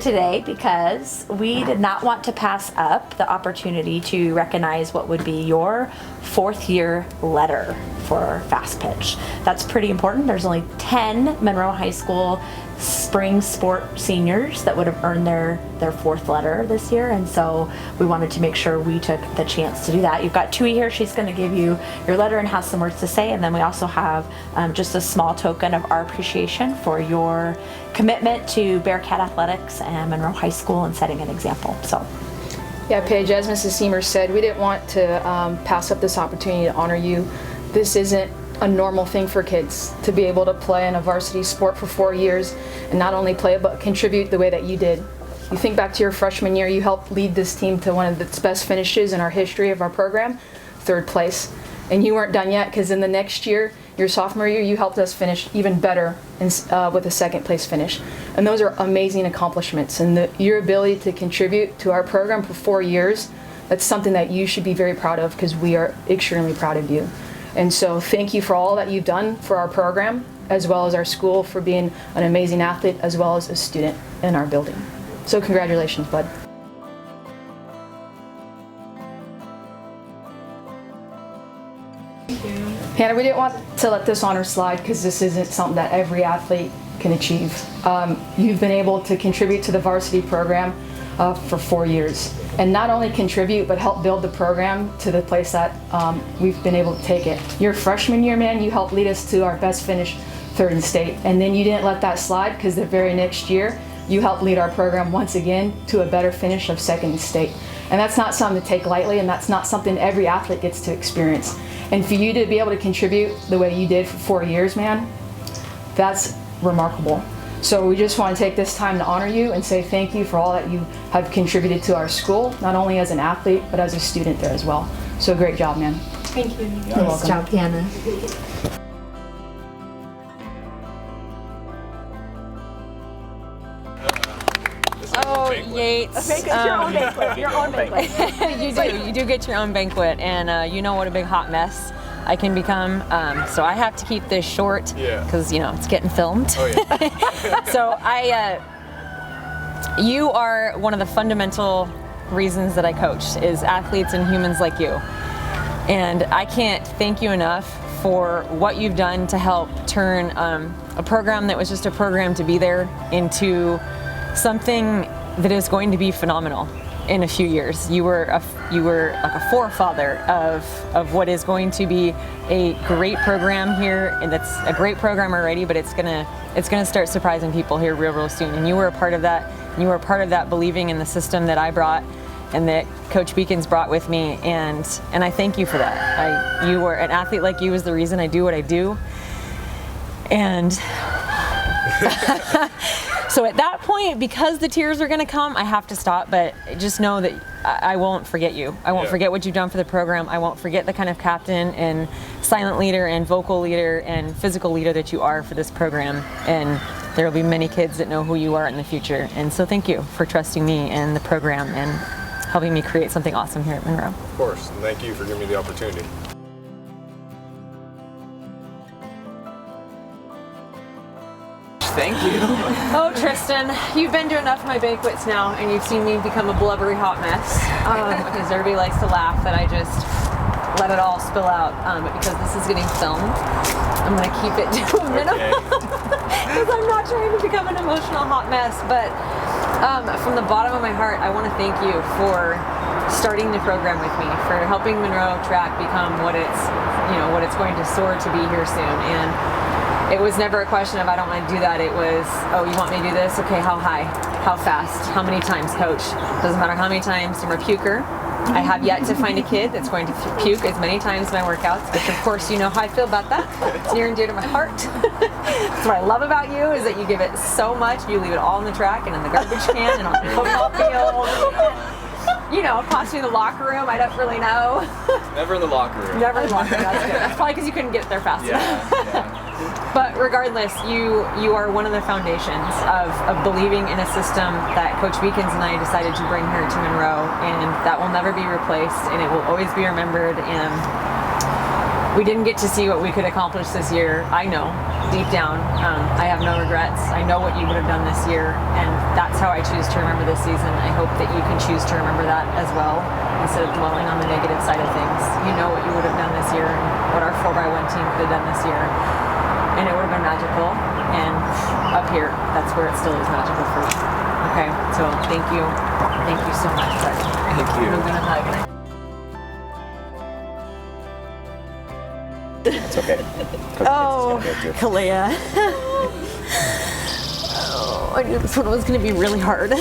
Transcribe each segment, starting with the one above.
today because we did not want to pass up the opportunity to recognize what would be your 4th year letter for Fastpitch. That's pretty important. There's only 10 Monroe High School spring sport seniors that would have earned their 4th letter this year, and so we wanted to make sure we took the chance to do that. You've got Tui here. She's going to give you your letter and has some words to say, and then we also have just a small token of our appreciation for your commitment to Bearcat Athletics and Monroe High School and setting an example. So. Yeah, Paige, as Mrs. Seymour said, we didn't want to pass up this opportunity to honor you. This isn't a normal thing for kids to be able to play in a varsity sport for 4 years and not only play but contribute the way that you did. You think back to your freshman year, you helped lead this team to one of its best finishes in our history of our program, 3rd place. And you weren't done yet because in the next year, your sophomore year, you helped us finish even better with a 2nd place finish. And those are amazing accomplishments. And your ability to contribute to our program for 4 years, that's something that you should be very proud of because we are extremely proud of you. And so thank you for all that you've done for our program, as well as our school, for being an amazing athlete, as well as a student in our building. So congratulations, bud. Hannah, we didn't want to let this honor slide because this isn't something that every athlete can achieve. You've been able to contribute to the varsity program for 4 years. And not only contribute, but help build the program to the place that we've been able to take it. Your freshman year, man, you helped lead us to our best finish, 3rd in state. And then you didn't let that slide because the very next year, you helped lead our program once again to a better finish of 2nd in state. And that's not something to take lightly, and that's not something every athlete gets to experience. And for you to be able to contribute the way you did for 4 years, man, that's remarkable. So we just want to take this time to honor you and say thank you for all that you have contributed to our school, not only as an athlete, but as a student there as well. So great job, man. Thank you. You're welcome. Nice job, Hannah. Oh, Yates. Okay, get your own banquet. Your own banquet. You do get your own banquet, and you know what a big hot mess I can become. So I have to keep this short because it's getting filmed. Oh, yeah. So you are one of the fundamental reasons that I coach is athletes and humans like you. And I can't thank you enough for what you've done to help turn a program that was just a program to be there into something that is going to be phenomenal in a few years. You were like a forefather of what is going to be a great program here, and it's a great program already, but it's gonna start surprising people here real soon. And you were a part of that. You were a part of that, believing in the system that I brought and that Coach Beacons brought with me, and I thank you for that. You were an athlete like you is the reason I do what I do. And so at that point, because the tears are going to come, I have to stop, but just know that I won't forget you. I won't forget what you've done for the program. I won't forget the kind of captain and silent leader and vocal leader and physical leader that you are for this program. And there will be many kids that know who you are in the future. And so thank you for trusting me and the program and helping me create something awesome here at Monroe. Of course, and thank you for giving me the opportunity. Thank you. Oh, Tristan, you've been to enough of my banquets now, and you've seen me become a blubbery hot mess. Because everybody likes to laugh that I just let it all spill out. But because this is getting filmed, I'm going to keep it to a minimum. Because I'm not trying to become an emotional hot mess. But from the bottom of my heart, I want to thank you for starting the program with me, for helping Monroe track become what it's going to soar to be here soon. And it was never a question of I don't want to do that. It was, oh, you want me to do this? Okay, how high? How fast? How many times, coach? Doesn't matter how many times. I'm a puker. I have yet to find a kid that's going to puke as many times in my workouts, which of course you know how I feel about that. It's near and dear to my heart. That's what I love about you, is that you give it so much. You leave it all in the track and in the garbage can and on the football field. Possibly in the locker room, I don't really know. Never in the locker room. Never in the locker room, that's good. That's probably because you couldn't get there fast enough. But regardless, you are one of the foundations of believing in a system that Coach Beacons and I decided to bring here to Monroe, and that will never be replaced, and it will always be remembered. And we didn't get to see what we could accomplish this year. I know, deep down, I have no regrets. I know what you would have done this year, and that's how I choose to remember this season. I hope that you can choose to remember that as well, instead of dwelling on the negative side of things. You know what you would have done this year, and what our 4x1 team could have done this year, and it would have been magical. And up here, that's where it still is magical for me. Okay, so thank you so much. Thank you. I'm gonna hug. It's okay. Oh, KALEA. Oh, I knew this one was going to be really hard.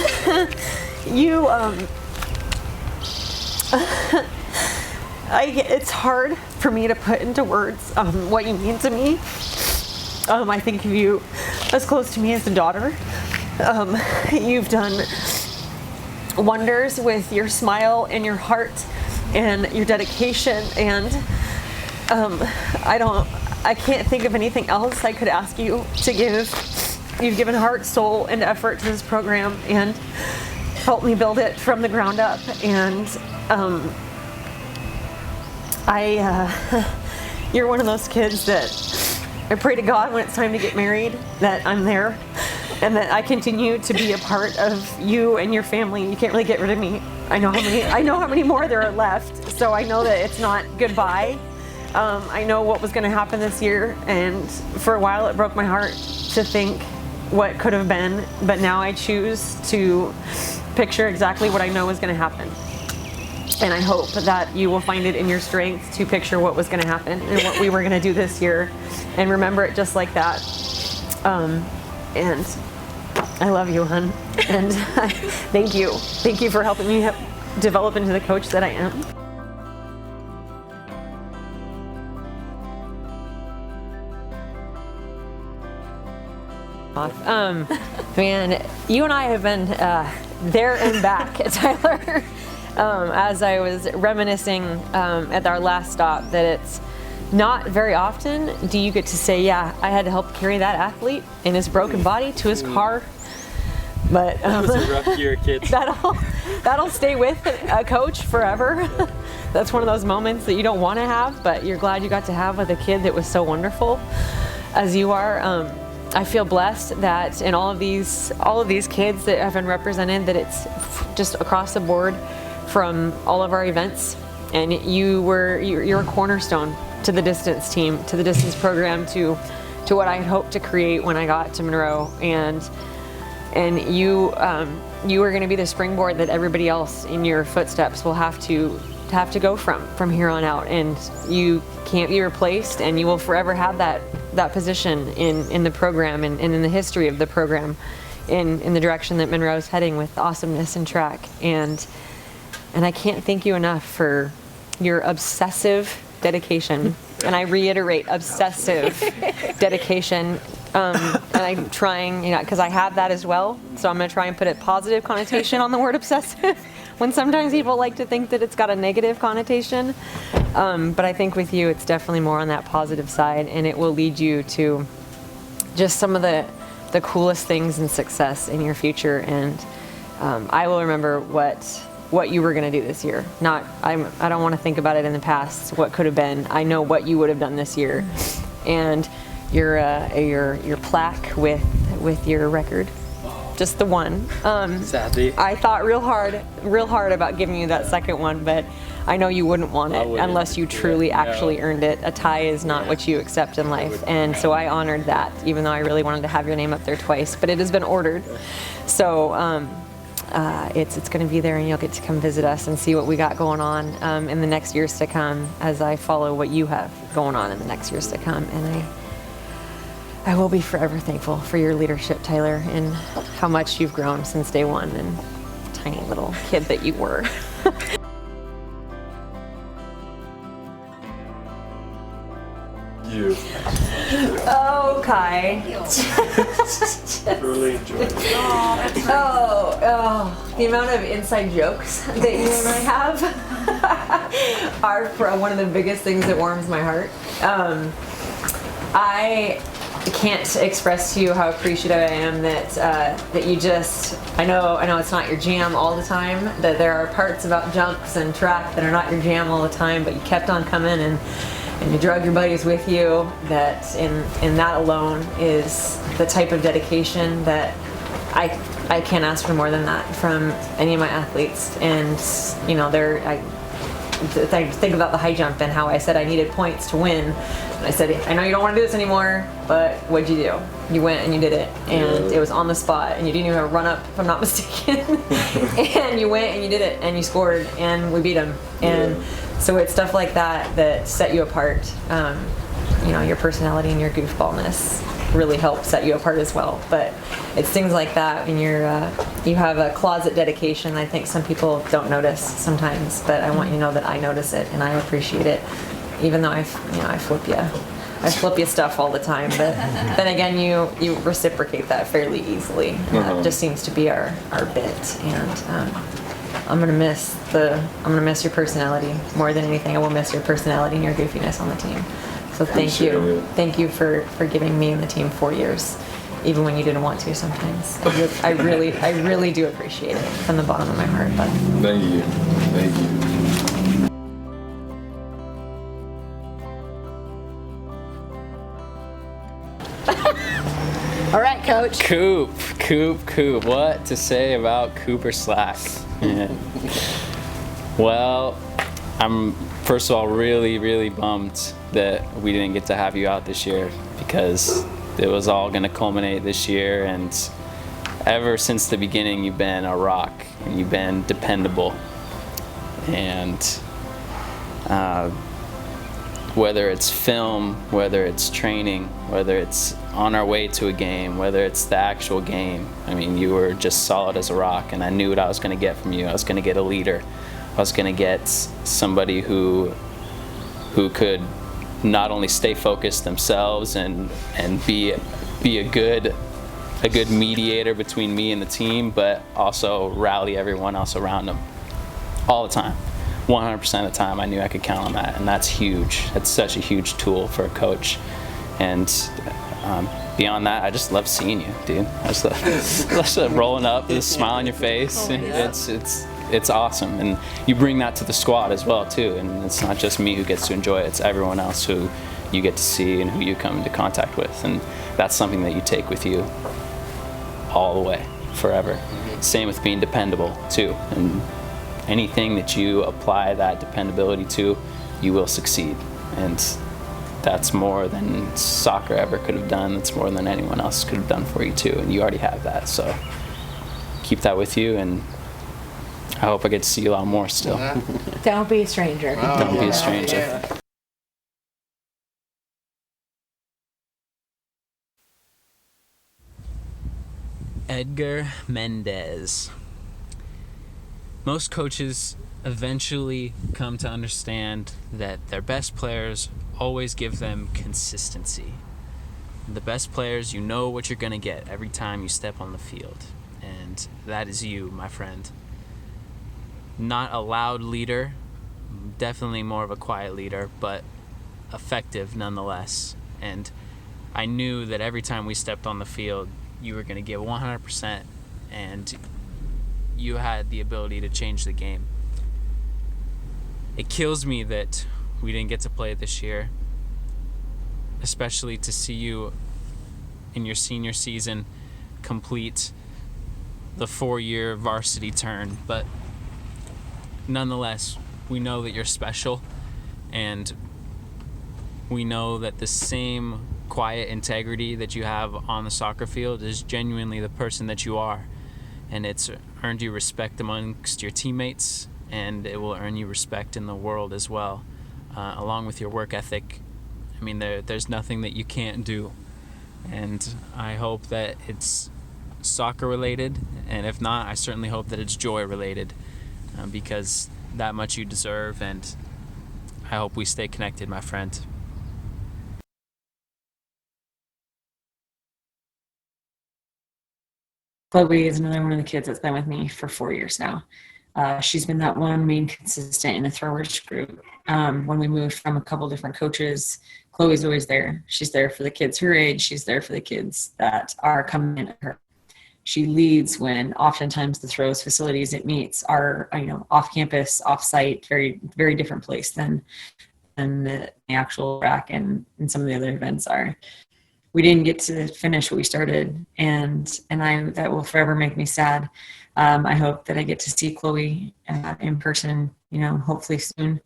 It's hard for me to put into words what you mean to me. I think of you as close to me as a daughter. You've done wonders with your smile and your heart and your dedication, and I can't think of anything else I could ask you to give. You've given heart, soul, and effort to this program and helped me build it from the ground up. And you're one of those kids that I pray to God when it's time to get married that I'm there and that I continue to be a part of you and your family. You can't really get rid of me. I know how many more there are left, so I know that it's not goodbye. I know what was going to happen this year, and for a while it broke my heart to think what could have been, but now I choose to picture exactly what I know is going to happen. And I hope that you will find it in your strength to picture what was going to happen and what we were going to do this year and remember it just like that. And I love you, hon. And thank you. Thank you for helping me develop into the coach that I am. Man, you and I have been there and back, Tyler. As I was reminiscing at our last stop, that it's not very often do you get to say, yeah, I had to help carry that athlete in his broken body to his car. But It was a rough year, kids. that'll stay with a coach forever. That's one of those moments that you don't want to have, but you're glad you got to have with a kid that was so wonderful as you are. I feel blessed that in all of these kids that have been represented, that it's just across the board from all of our events, and you're a cornerstone to the distance team, to the distance program, to what I had hoped to create when I got to Monroe, and you are going to be the springboard that everybody else in your footsteps will have to go from here on out, and you can't be replaced, and you will forever have that position in the program and in the history of the program, in the direction that Monroe's heading with awesomeness and track. And I can't thank you enough for your obsessive dedication, and I reiterate, obsessive dedication. And I'm trying, because I have that as well, so I'm going to try and put a positive connotation on the word obsessive, when sometimes people like to think that it's got a negative connotation. But I think with you, it's definitely more on that positive side, and it will lead you to just some of the coolest things and success in your future. And I will remember what you were going to do this year. I don't want to think about it in the past, what could have been. I know what you would have done this year. And your plaque with your record, just the one. Sadly, I thought real hard about giving you that second one, but I know you wouldn't want it unless you truly actually earned it. A tie is not what you accept in life, and so I honored that, even though I really wanted to have your name up there twice, but it has been ordered. So it's going to be there, and you'll get to come visit us and see what we got going on in the next years to come, as I follow what you have going on in the next years to come. And I will be forever thankful for your leadership, Tyler, and how much you've grown since day one, and tiny little kid that you were. You. Oh, Kai. Really enjoyed it. Oh, the amount of inside jokes that you and I have are one of the biggest things that warms my heart. I can't express to you how appreciative I am that you just, I know it's not your jam all the time, that there are parts about jumps and track that are not your jam all the time, but you kept on coming, and you drug your buddies with you, that in that alone is the type of dedication that I can't ask for more than that from any of my athletes. And you know, I think about the high jump and how I said I needed points to win. And I said, I know you don't want to do this anymore, but what'd you do? You went and you did it. And it was on the spot, and you didn't even run up, if I'm not mistaken. And you went and you did it, and you scored, and we beat them. And so it's stuff like that that set you apart. You know, your personality and your goofballness really help set you apart as well. But it's things like that when you have a closet dedication. I think some people don't notice sometimes, but I want you to know that I notice it and I appreciate it, even though I flip you stuff all the time. But then again, you reciprocate that fairly easily. That just seems to be our bit. And I'm gonna miss your personality more than anything. I will miss your personality and your goofiness on the team. So thank you for giving me and the team 4 years, even when you didn't want to sometimes. I really do appreciate it from the bottom of my heart. But thank you. All right, Coach. Coop. What to say about Cooper Slack? Yeah. Well, I'm first of all really bummed that we didn't get to have you out this year, because it was all going to culminate this year, and ever since the beginning you've been a rock and you've been dependable. And whether it's film, whether it's training, whether it's on our way to a game, whether it's the actual game, I mean, you were just solid as a rock, and I knew what I was going to get from you. I was going to get a leader. I was going to get somebody who could not only stay focused themselves and be a good mediator between me and the team, but also rally everyone else around them all the time. 100% of the time I knew I could count on that, and that's huge. That's such a huge tool for a coach. And beyond that, I just love seeing you, dude. I just love rolling up with a smile on your face. It's awesome, and you bring that to the squad as well too. And it's not just me who gets to enjoy it; it's everyone else who you get to see and who you come into contact with. And that's something that you take with you all the way, forever. Same with being dependable too. And anything that you apply that dependability to, you will succeed. And that's more than soccer ever could have done. That's more than anyone else could have done for you too. And you already have that. So keep that with you, and I hope I get to see you a lot more still. Don't be a stranger. Don't be a stranger. Edgar Mendez. Most coaches eventually come to understand that their best players always give them consistency. The best players, you know what you're going to get every time you step on the field. And that is you, my friend. Not a loud leader, definitely more of a quiet leader, but effective nonetheless. And I knew that every time we stepped on the field, you were going to give 100%, and you had the ability to change the game. It kills me that we didn't get to play this year, especially to see you in your senior season complete the 4-year varsity turn. But nonetheless, we know that you're special, and we know that the same quiet integrity that you have on the soccer field is genuinely the person that you are. And it's earned you respect amongst your teammates, and it will earn you respect in the world as well, along with your work ethic. I mean, there's nothing that you can't do. And I hope that it's soccer related, and if not, I certainly hope that it's joy related, because that much you deserve, and I hope we stay connected, my friend. Chloe is another one of the kids that's been with me for 4 years now. She's been that one main consistent in the throwers group. When we moved from a couple different coaches, Chloe's always there. She's there for the kids her age. She's there for the kids that are coming in at her. She leads when oftentimes the throws facilities it meets are, off campus, off site, very, very different place than than the actual track and some of the other events are. We didn't get to finish what we started, and that will forever make me sad. I hope that I get to see Chloe in person, hopefully soon.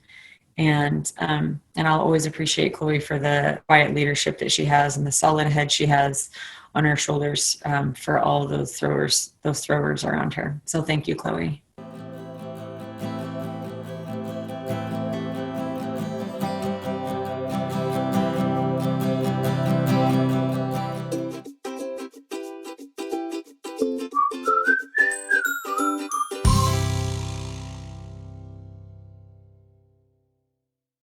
And I'll always appreciate Chloe for the quiet leadership that she has and the solid head she has on her shoulders for all those throwers around her. So thank you, Chloe.